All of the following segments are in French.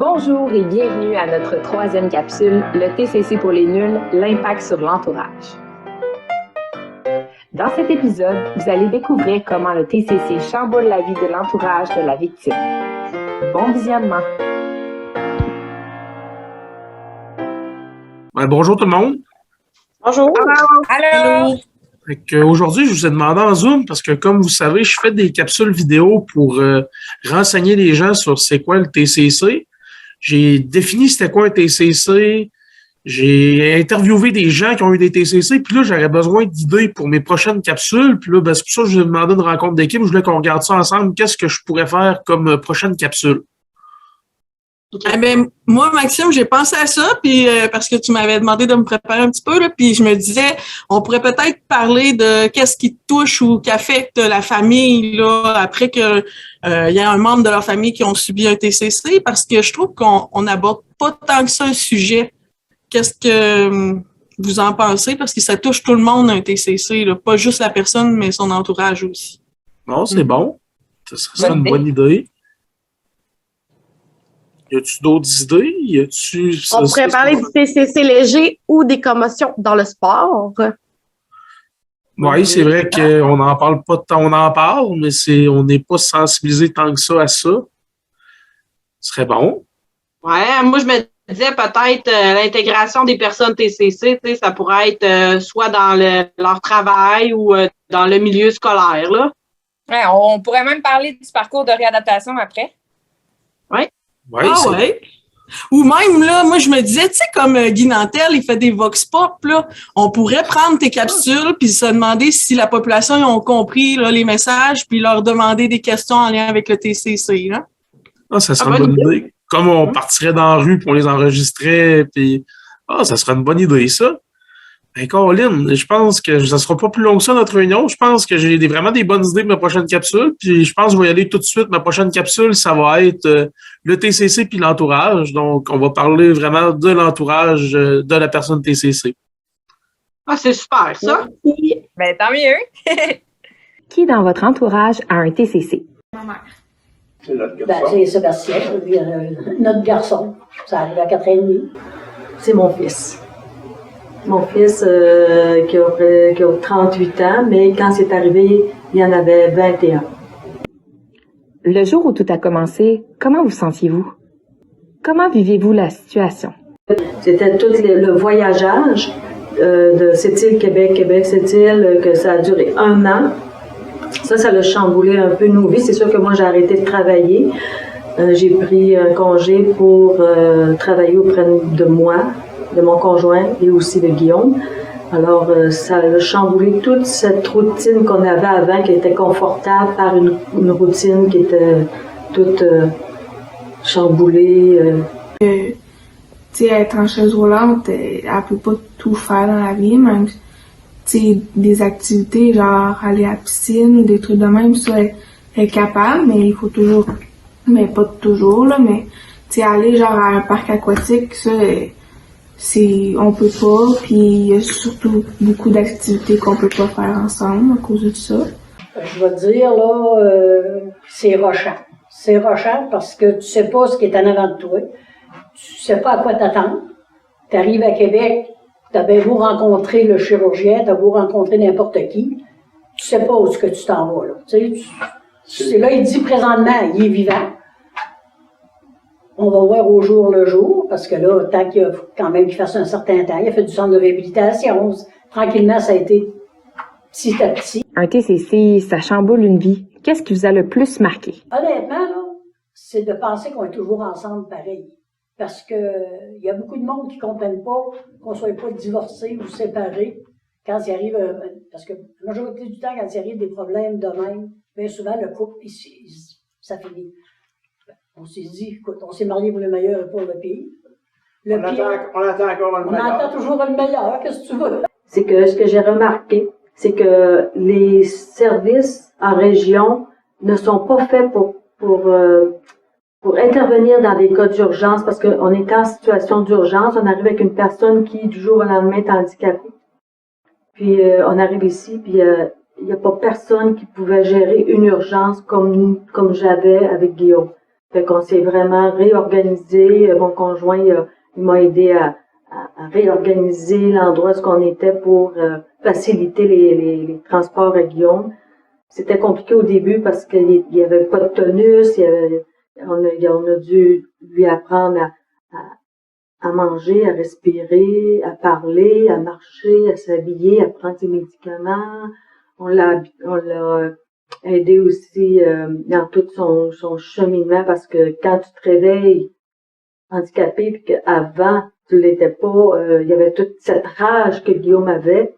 Bonjour et bienvenue à notre troisième capsule, le TCC pour les nuls, l'impact sur l'entourage. Dans cet épisode, vous allez découvrir comment le TCC chamboule la vie de l'entourage de la victime. Bon visionnement! Bonjour tout le monde. Bonjour. Allô! Aujourd'hui, je vous ai demandé en Zoom parce que, comme vous savez, je fais des capsules vidéo pour renseigner les gens sur c'est quoi le TCC. J'ai défini c'était quoi un TCC. J'ai interviewé des gens qui ont eu des TCC. Puis là, j'aurais besoin d'idées pour mes prochaines capsules. Puis là, c'est pour ça que je vous ai demandé une rencontre d'équipe. Je voulais qu'on regarde ça ensemble. Qu'est-ce que je pourrais faire comme prochaine capsule? Eh ben, moi, Maxime, j'ai pensé à ça, puis parce que tu m'avais demandé de me préparer un petit peu, là, puis je me disais, on pourrait peut-être parler de qu'est-ce qui touche ou qui affecte la famille là après que y a un membre de leur famille qui ont subi un TCC, parce que je trouve qu'on n'aborde pas tant que ça un sujet. Qu'est-ce que vous en pensez? Parce que ça touche tout le monde un TCC, là, pas juste la personne, mais son entourage aussi. Non, c'est bon. Ça serait une bonne idée. Y a-tu d'autres idées? On pourrait parler du TCC léger ou des commotions dans le sport. Oui, c'est vrai qu'on n'en parle pas tant. On en parle, mais on n'est pas sensibilisé tant que ça à ça. Ce serait bon. Ouais, moi, je me disais peut-être l'intégration des personnes TCC, tu sais, ça pourrait être soit dans leur travail ou dans le milieu scolaire, là. Ouais, on pourrait même parler du parcours de réadaptation après. Oui. Ouais, ouais. Ou même, là, moi, je me disais, tu sais, comme Guy Nantel, il fait des vox pop, là, on pourrait prendre tes capsules puis se demander si la population ils ont compris là, les messages puis leur demander des questions en lien avec le TCC, là. Ah, ça serait une bonne idée. Comme on partirait dans la rue puis on les enregistrait, puis ça serait une bonne idée, ça. Ben, Caroline, je pense que ça sera pas plus long que ça, notre réunion. Je pense que j'ai vraiment des bonnes idées pour ma prochaine capsule. Puis je pense que je vais y aller tout de suite. Ma prochaine capsule, ça va être le TCC puis l'entourage. Donc, on va parler vraiment de l'entourage de la personne TCC. Ah, c'est super, ça. Ben, tant mieux. Qui dans votre entourage a un TCC? Ma mère. C'est notre garçon. C'est Sébastien, notre garçon. Ça arrive à 4 ans et demi. C'est mon fils. Mon fils qui a 38 ans, mais quand c'est arrivé, il y en avait 21. Le jour où tout a commencé, comment vous sentiez-vous? Comment vivez-vous la situation? C'était tout le voyageage de Sept-Îles, Québec, Québec, Sept-Îles, que ça a duré 1 an. Ça l'a chamboulé un peu nos vies. C'est sûr que moi, j'ai arrêté de travailler. J'ai pris un congé pour travailler auprès de moi, de mon conjoint et aussi de Guillaume. Alors, ça a chamboulé toute cette routine qu'on avait avant, qui était confortable, par une routine qui était toute chamboulée. Tu sais, être en chaise roulante, elle peut pas tout faire dans la vie, même des activités, genre aller à la piscine ou des trucs de même, ça, elle est capable, mais il faut toujours, mais pas toujours, là, mais aller genre à un parc aquatique, ça, on peut pas, puis il y a surtout beaucoup d'activités qu'on peut pas faire ensemble à cause de ça. Je vais te dire, là, c'est rochant. C'est rochant parce que tu sais pas ce qui est en avant de toi. Tu sais pas à quoi t'attendre. Tu arrives à Québec, t'as bien beau rencontrer le chirurgien, t'as beau rencontrer n'importe qui, tu sais pas où est-ce que tu t'en vas, là. C'est là, il dit présentement, il est vivant. On va voir au jour le jour, parce que là, tant qu'il a quand même qu'il fasse un certain temps, il a fait du centre de réhabilitation. Tranquillement, ça a été petit à petit. Un TCC, ça chamboule une vie. Qu'est-ce qui vous a le plus marqué? Honnêtement, là, c'est de penser qu'on est toujours ensemble pareil. Parce que il y a beaucoup de monde qui ne comprennent pas qu'on ne soit pas divorcés ou séparés quand il arrive, parce que la majorité du temps, quand il arrive des problèmes de même, bien souvent, le couple, ça finit. On s'est dit, écoute, on s'est marié pour le meilleur et pour le pire. On attend encore le meilleur. On attend toujours le meilleur, qu'est-ce que tu veux? C'est que ce que j'ai remarqué, c'est que les services en région ne sont pas faits pour intervenir dans des cas d'urgence, parce qu'on est en situation d'urgence, on arrive avec une personne qui, du jour au lendemain, est handicapée. Puis on arrive ici, puis il n'y a pas personne qui pouvait gérer une urgence comme j'avais avec Guillaume. Fait qu'on s'est vraiment réorganisé. Mon conjoint, il m'a aidé à réorganiser l'endroit où on était pour faciliter les transports à Guillaume. C'était compliqué au début parce qu'il y avait pas de tonus, on a dû lui apprendre à manger, à respirer, à parler, à marcher, à s'habiller, à prendre ses médicaments. On l'a aidé aussi dans tout son cheminement parce que quand tu te réveilles handicapé puis qu'avant tu l'étais pas, il y avait toute cette rage que Guillaume avait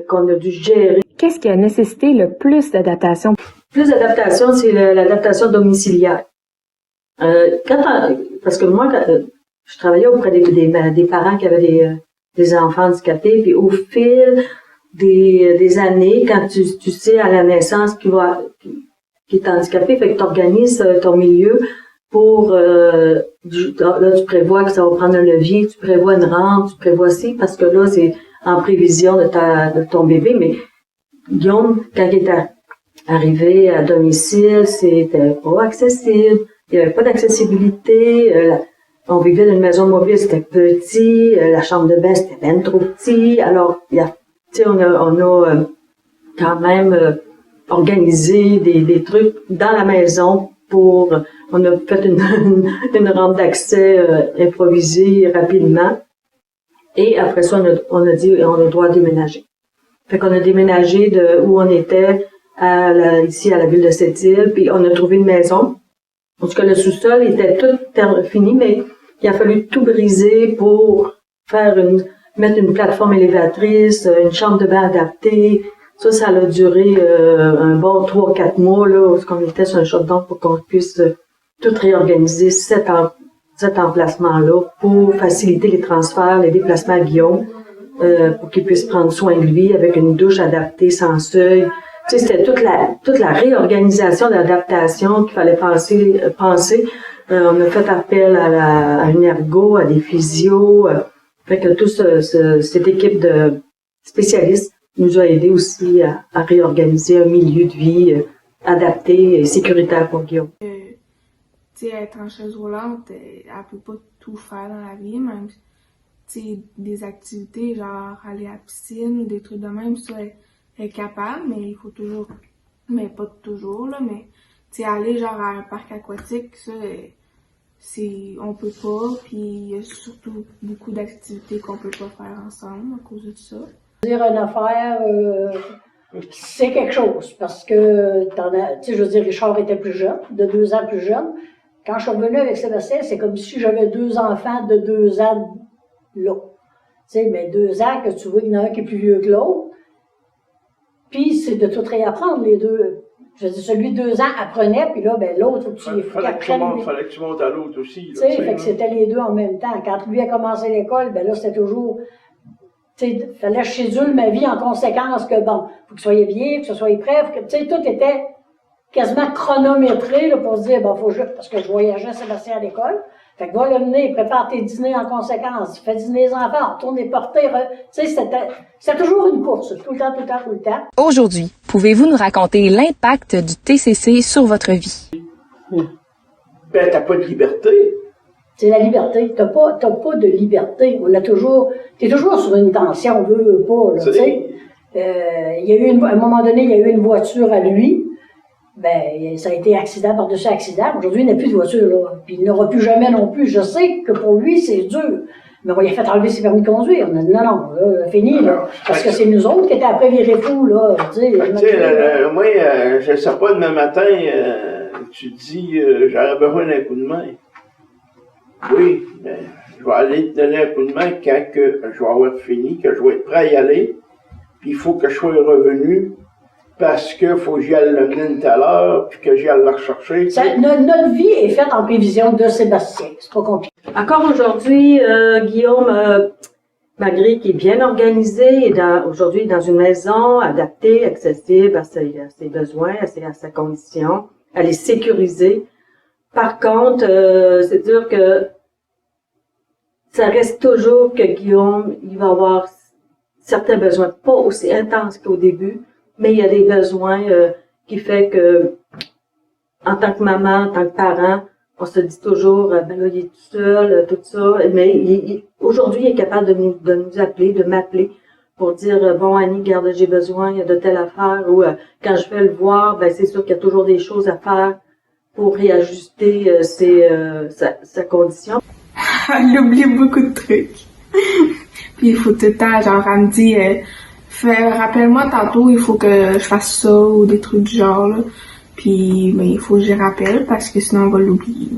qu'on a dû gérer. Qu'est-ce qui a nécessité le plus d'adaptation? Plus d'adaptation, c'est l'adaptation domiciliaire. Parce que moi, je travaillais auprès des parents qui avaient des enfants handicapés, puis au fil des années, quand tu sais à la naissance qui est handicapé, fait que tu organises ton milieu pour là tu prévois que ça va prendre un levier, tu prévois une rampe, tu prévois ci, parce que là, c'est en prévision de ton bébé, mais Guillaume, quand il est arrivé à domicile, c'était pas accessible, il n'y avait pas d'accessibilité, on vivait dans une maison mobile, c'était petit, la chambre de bain, c'était bien trop petit, alors, on a quand même organisé des trucs dans la maison on a fait une rampe d'accès improvisée rapidement. Et après ça, on a dit on doit déménager. Fait qu'on a déménagé de où on était ici à la ville de Sept-Îles, puis on a trouvé une maison. En tout cas, le sous-sol était tout fini, mais il a fallu tout briser pour mettre une plateforme élévatrice, une chambre de bain adaptée. Ça a duré un bon 3-4 mois, là, où on était sur un shutdown pour qu'on puisse tout réorganiser cet emplacement-là pour faciliter les transferts, les déplacements à Guillaume, pour qu'il puisse prendre soin de lui avec une douche adaptée sans seuil. Tu sais, c'était toute la réorganisation d'adaptation qu'il fallait penser. On a fait appel à une ergo, à des physios. Fait que toute cette équipe de spécialistes nous a aidé aussi à réorganiser un milieu de vie adapté et sécuritaire pour Guillaume. Être en chaise roulante, elle peut pas tout faire dans la vie, même des activités genre aller à la piscine ou des trucs de même, ça elle est capable, mais il faut toujours, mais pas toujours là, mais aller genre à un parc aquatique, ça on peut pas, puis il y a surtout beaucoup d'activités qu'on peut pas faire ensemble à cause de ça. Dire une affaire, c'est quelque chose, parce que je veux dire, Richard était plus jeune, de 2 ans plus jeune. Quand je suis revenue avec Sébastien, c'est comme si j'avais 2 enfants de 2 ans là. Mais 2 ans que tu vois qu'il y en a un qui est plus vieux que l'autre. Puis c'est de tout réapprendre, les deux. Je veux dire, celui de 2 ans apprenait, puis là, l'autre, faut qu'il apprenne. Fallait que tu montes à l'autre aussi. Tu sais, fait que c'était les deux en même temps. Quand lui a commencé l'école, là, c'était toujours... Il fallait que je chédule ma vie en conséquence que, faut que vous soyez bien, que vous soyez prêts, tout était quasiment chronométré, là, pour se dire, faut juste, parce que je voyageais Sébastien à l'école. Fait que va le mener, prépare tes dîners en conséquence, fais dîner les enfants, retourne les porter, c'était toujours une course, tout le temps. Aujourd'hui, pouvez-vous nous raconter l'impact du TCC sur votre vie? T'as pas de liberté. C'est la liberté. T'as pas de liberté. T'es toujours sur une tension, on veut pas, là, tu sais. Il y a eu à un moment donné, il y a eu une voiture à lui. Ça a été accident par-dessus accident. Aujourd'hui, il n'y a plus de voiture, là. Puis il n'aura plus jamais non plus. Je sais que pour lui, c'est dur. Mais on lui a fait enlever ses permis de conduire. On a dit non, là, fini, là. Parce que c'est nous autres qui étaient après virés fous, là. Moi, je sais pas, demain matin, tu dis, j'aurais besoin d'un coup de main. Oui, mais je vais aller te donner un coup de main quand que je vais avoir fini, que je vais être prêt à y aller. Puis il faut que je sois revenu parce que faut que j'y aille le mener tout à l'heure, puis que j'y aille le rechercher. Notre vie est faite en prévision de Sébastien. C'est pas compliqué. Encore aujourd'hui, Guillaume, malgré qu'il est bien organisé, est aujourd'hui dans une maison adaptée, accessible à ses besoins, à sa condition, elle est sécurisée. Par contre, c'est sûr que ça reste toujours que Guillaume, il va avoir certains besoins, pas aussi intenses qu'au début, mais il y a des besoins qui fait que, en tant que maman, en tant que parent, on se dit toujours, ben là, il est tout seul, tout ça. Mais aujourd'hui, il est capable de nous appeler, de m'appeler pour dire, bon, Annie, regarde, j'ai besoin de telle affaire. Ou quand je vais le voir, ben c'est sûr qu'il y a toujours des choses à faire pour réajuster sa condition. Elle oublie beaucoup de trucs. Puis il faut tout le temps, genre, elle me dit, rappelle-moi tantôt, il faut que je fasse ça ou des trucs du genre, là. Puis ben, il faut que j'y rappelle parce que sinon on va l'oublier.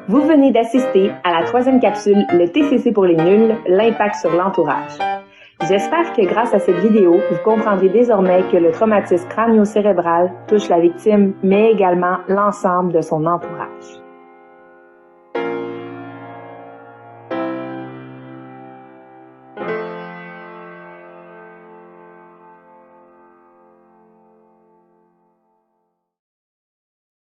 Vous venez d'assister à la 3e capsule, le TCC pour les nuls, l'impact sur l'entourage. J'espère que grâce à cette vidéo, vous comprendrez désormais que le traumatisme crânio-cérébral touche la victime, mais également l'ensemble de son entourage.